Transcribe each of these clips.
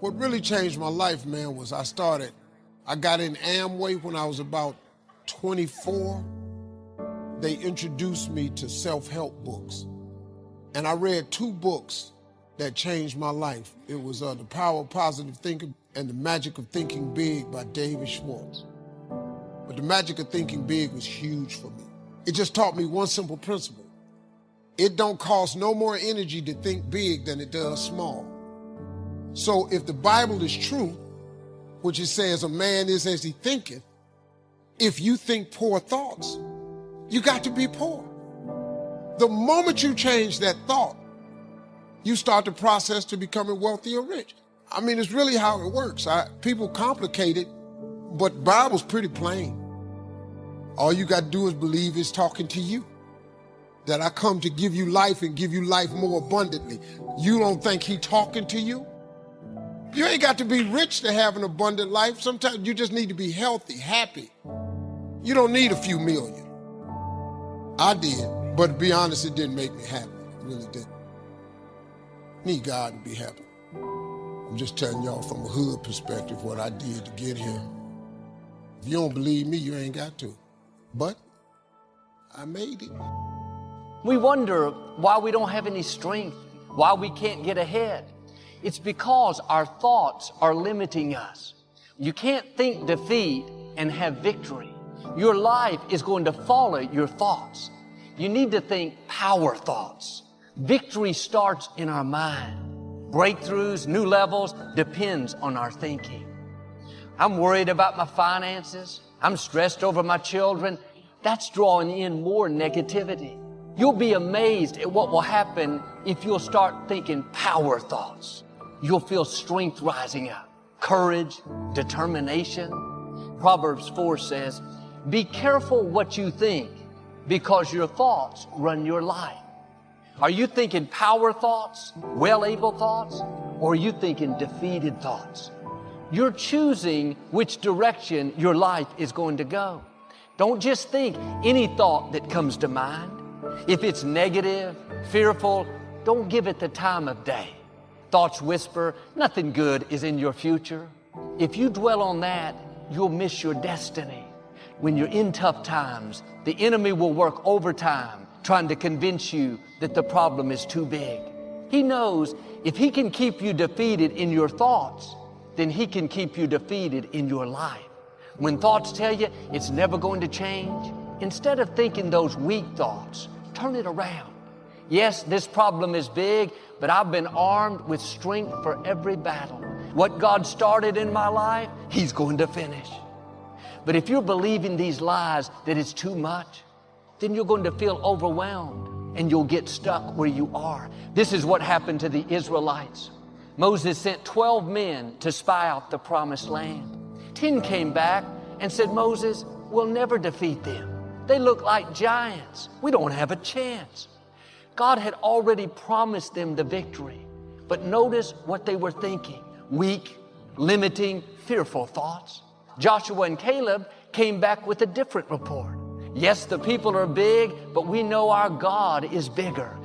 What really changed my life, man, was I got in Amway when I was about 24. They introduced me to self-help books. And I read 2 books that changed my life. It was The Power of Positive Thinking and The Magic of Thinking Big by David Schwartz. But The Magic of Thinking Big was huge for me. It just taught me one simple principle. It don't cost no more energy to think big than it does small. So if the Bible is true, which it says a man is as he thinketh, if you think poor thoughts, you got to be poor. The moment you change that thought, you start the process to becoming wealthy or rich. I mean, it's really how it works. People complicate it, but the Bible's pretty plain. All you got to do is believe it's talking to you. That I come to give you life and give you life more abundantly. You don't think he's talking to you? You ain't got to be rich to have an abundant life. Sometimes you just need to be healthy, happy. You don't need a few million. I did, but to be honest, it didn't make me happy. It really didn't. Need God to be happy. I'm just telling y'all from a hood perspective what I did to get here. If you don't believe me, you ain't got to. But I made it. We wonder why we don't have any strength, why we can't get ahead. It's because our thoughts are limiting us. You can't think defeat and have victory. Your life is going to follow your thoughts. You need to think power thoughts. Victory starts in our mind. Breakthroughs, new levels, depends on our thinking. I'm worried about my finances. I'm stressed over my children. That's drawing in more negativity. You'll be amazed at what will happen if you'll start thinking power thoughts. You'll feel strength rising up, courage, determination. Proverbs 4 says, be careful what you think because your thoughts run your life. Are you thinking power thoughts, well-able thoughts, or are you thinking defeated thoughts? You're choosing which direction your life is going to go. Don't just think any thought that comes to mind. If it's negative, fearful, don't give it the time of day. Thoughts whisper, nothing good is in your future. If you dwell on that, you'll miss your destiny. When you're in tough times, the enemy will work overtime trying to convince you that the problem is too big. He knows if he can keep you defeated in your thoughts, then he can keep you defeated in your life. When thoughts tell you it's never going to change, instead of thinking those weak thoughts, turn it around. Yes, this problem is big, but I've been armed with strength for every battle. What God started in my life, he's going to finish. But if you're believing these lies that it's too much, then you're going to feel overwhelmed and you'll get stuck where you are. This is what happened to the Israelites. Moses sent 12 men to spy out the promised land. 10 came back and said, Moses, we'll never defeat them. They look like giants. We don't have a chance. God had already promised them the victory. But notice what they were thinking. Weak, limiting, fearful thoughts. Joshua and Caleb came back with a different report. Yes, the people are big, but we know our God is bigger.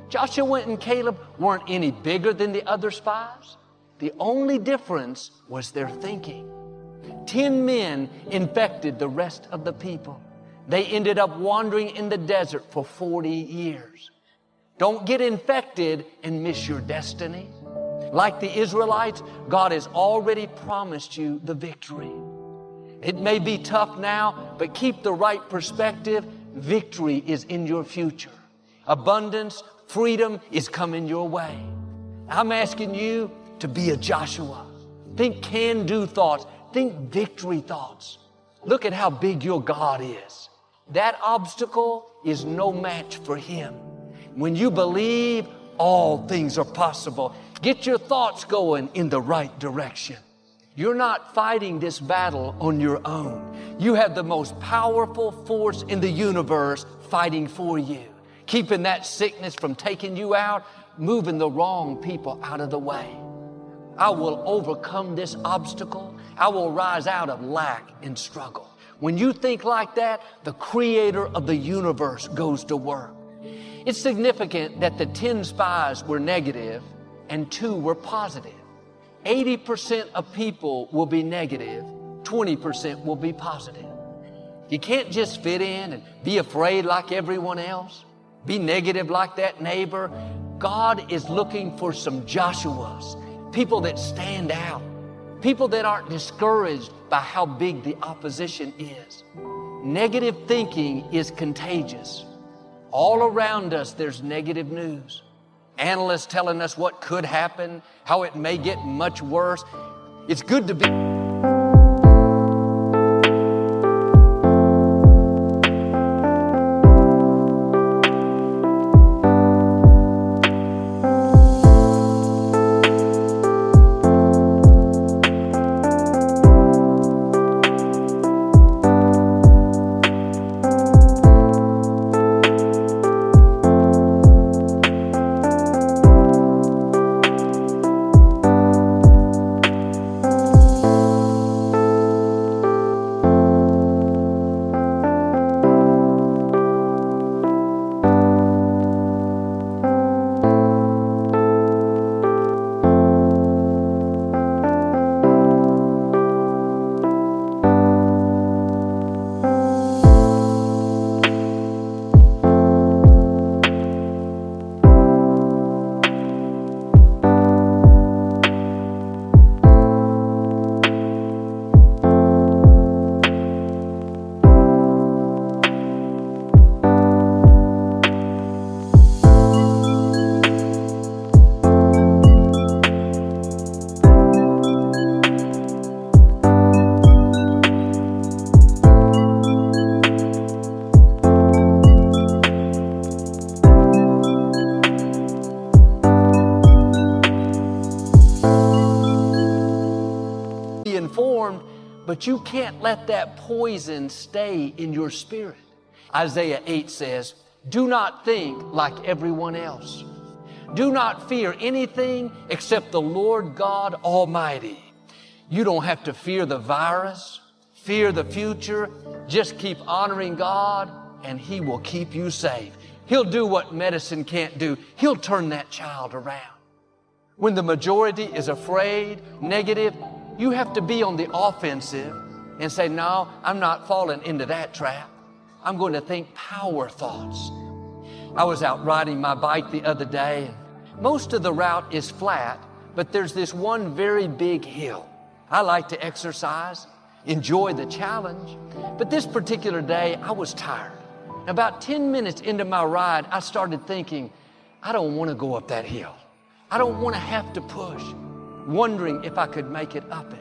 Joshua and Caleb weren't any bigger than the other spies. The only difference was their thinking. 10 men infected the rest of the people. They ended up wandering in the desert for 40 years. Don't get infected and miss your destiny. Like the Israelites, God has already promised you the victory. It may be tough now, but keep the right perspective. Victory is in your future. Abundance, freedom is coming your way. I'm asking you to be a Joshua. Think can-do thoughts. Think victory thoughts. Look at how big your God is. That obstacle is no match for him. When you believe, all things are possible. Get your thoughts going in the right direction. You're not fighting this battle on your own. You have the most powerful force in the universe fighting for you, keeping that sickness from taking you out, moving the wrong people out of the way. I will overcome this obstacle. I will rise out of lack and struggle. When you think like that, the creator of the universe goes to work. It's significant that the 10 spies were negative and 2 were positive. 80% of people will be negative, 20% will be positive. You can't just fit in and be afraid like everyone else, be negative like that neighbor. God is looking for some Joshuas, people that stand out, people that aren't discouraged by how big the opposition is. Negative thinking is contagious. All around us, there's negative news. Analysts telling us what could happen, how it may get much worse. It's good to be... informed, but you can't let that poison stay in your spirit. Isaiah 8 says, do not think like everyone else. Do not fear anything except the Lord God Almighty. You don't have to fear the virus, fear the future. Just keep honoring God and He will keep you safe. He'll do what medicine can't do. He'll turn that child around. When the majority is afraid, negative, you have to be on the offensive and say, no, I'm not falling into that trap. I'm going to think power thoughts. I was out riding my bike the other day, and most of the route is flat, but there's this one very big hill. I like to exercise, enjoy the challenge, but this particular day I was tired. About 10 minutes into my ride, I started thinking, I don't want to go up that hill. I don't want to have to push, wondering if I could make it up it.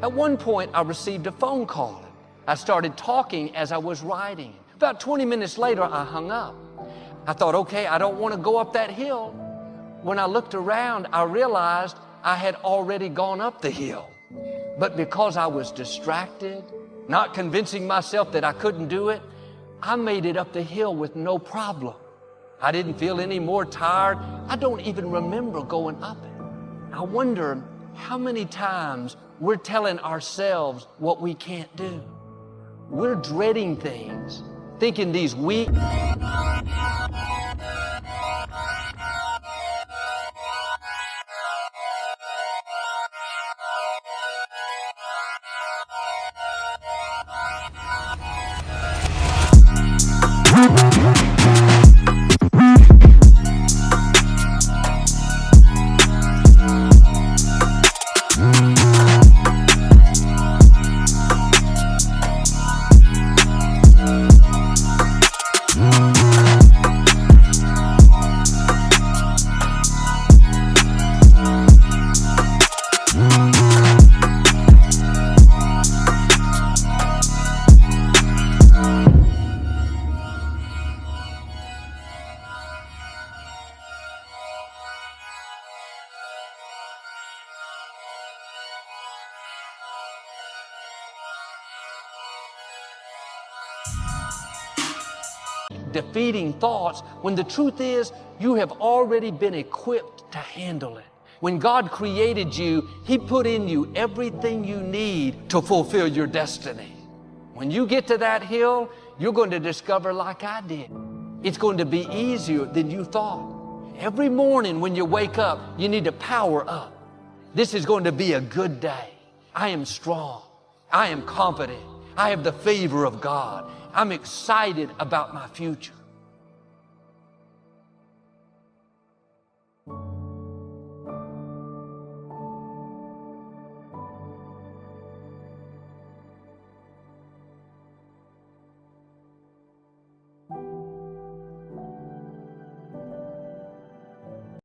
At one point, I received a phone call. I started talking as I was riding. About 20 minutes later, I hung up. I thought, okay, I don't want to go up that hill. When I looked around, I realized I had already gone up the hill. But because I was distracted, not convincing myself that I couldn't do it, I made it up the hill with no problem. I didn't feel any more tired. I don't even remember going up it. I wonder how many times we're telling ourselves what we can't do. We're dreading things, thinking these weak... defeating thoughts, when the truth is you have already been equipped to handle it. When God created you, He put in you everything you need to fulfill your destiny. When you get to that hill, you're going to discover, like I did, it's going to be easier than you thought. Every morning when you wake up, you need to power up. This is going to be a good day. I am strong. I am confident. I have the favor of God. I'm excited about my future.